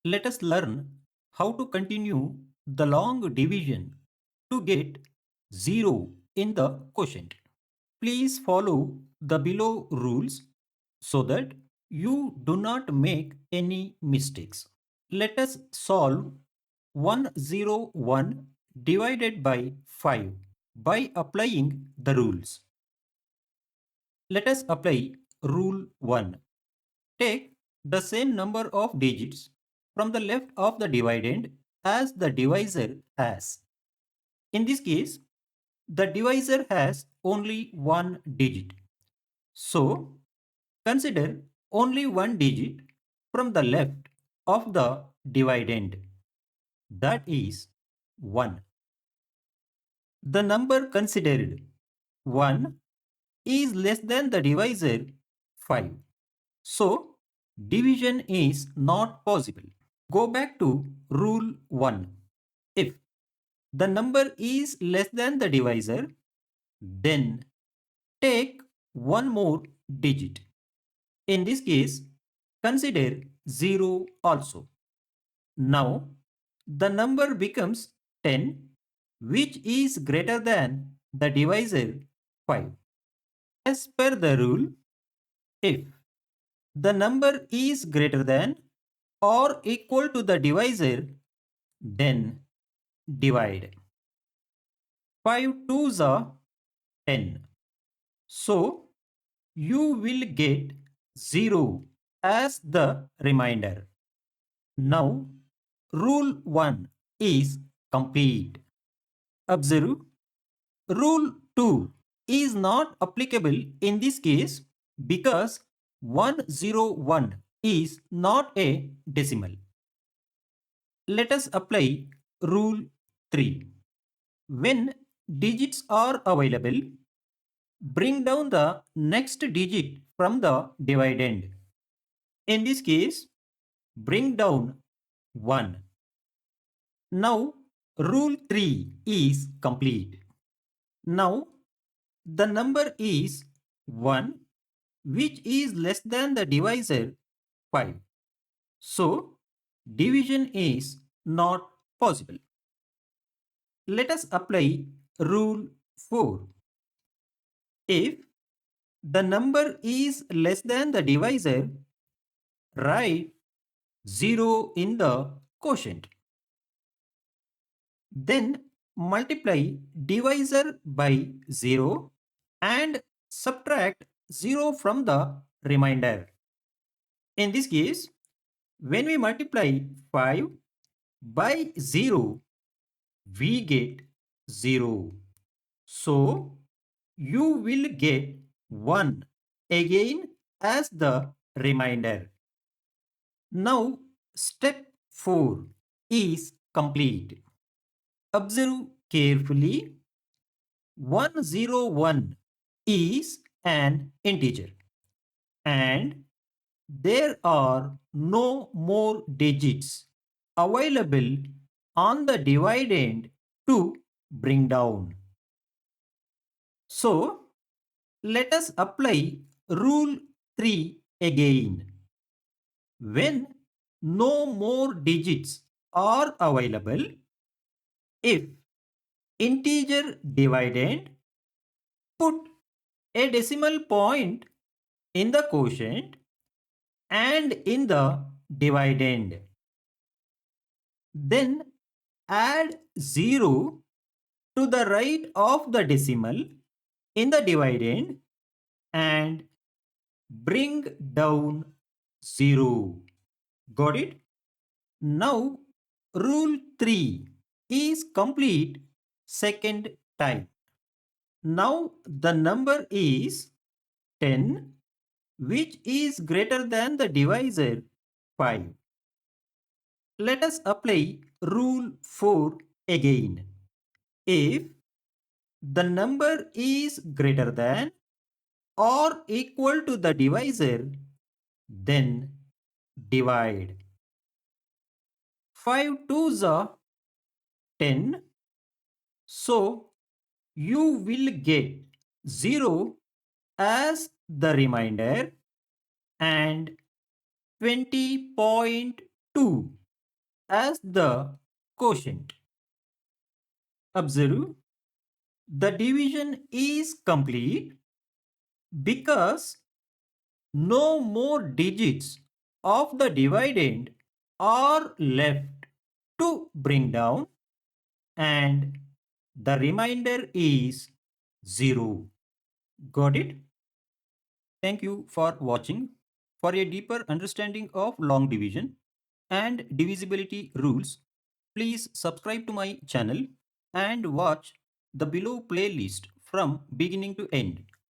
Let us learn how to continue the long division to get 0 in the quotient. Please follow the below rules so that you do not make any mistakes. Let us solve 101 divided by 5 by applying the rules. Let us apply rule 1. Take the same number of digits from the left of the dividend as the divisor has. In this case, the divisor has only one digit. So, consider only one digit from the left of the dividend. That is 1. The number considered 1 is less than the divisor 5. So, division is not possible. Go back to rule 1. If the number is less than the divisor, then take one more digit. In this case, consider 0 also. Now, the number becomes 10, which is greater than the divisor 5. As per the rule, if the number is greater than or equal to the divisor, then divide. 5 twos are 10. So, you will get 0 as the remainder. Now, rule 1 is complete. Observe, rule 2 is not applicable in this case because 101 is not a decimal. Let us apply rule 3. When digits are available, bring down the next digit from the dividend. In this case, bring down 1. Now, rule 3 is complete. Now, the number is 1, which is less than the divisor 5. So, division is not possible. Let us apply rule 4. If the number is less than the divisor, write 0 in the quotient. Then multiply divisor by 0 and subtract 0 from the remainder. In this case, when we multiply 5 by 0, we get 0. So, you will get 1 again as the remainder. Now, step 4 is complete. Observe carefully. 101 is an integer and there are no more digits available on the dividend to bring down. So, let us apply rule 3 again. When no more digits are available, if integer dividend, put a decimal point in the quotient and in the dividend. Then add 0 to the right of the decimal in the dividend and bring down 0. Got it? Now, rule 3 is complete second time. Now, the number is 10, which is greater than the divisor 5. Let us apply rule 4 again. If the number is greater than or equal to the divisor, then divide. 5 twos are 10. So, you will get 0 as the remainder and 20.2 as the quotient. Observe, the division is complete because no more digits of the dividend are left to bring down, and the remainder is 0. Got it? Thank you for watching. For a deeper understanding of long division and divisibility rules, please subscribe to my channel and watch the below playlist from beginning to end.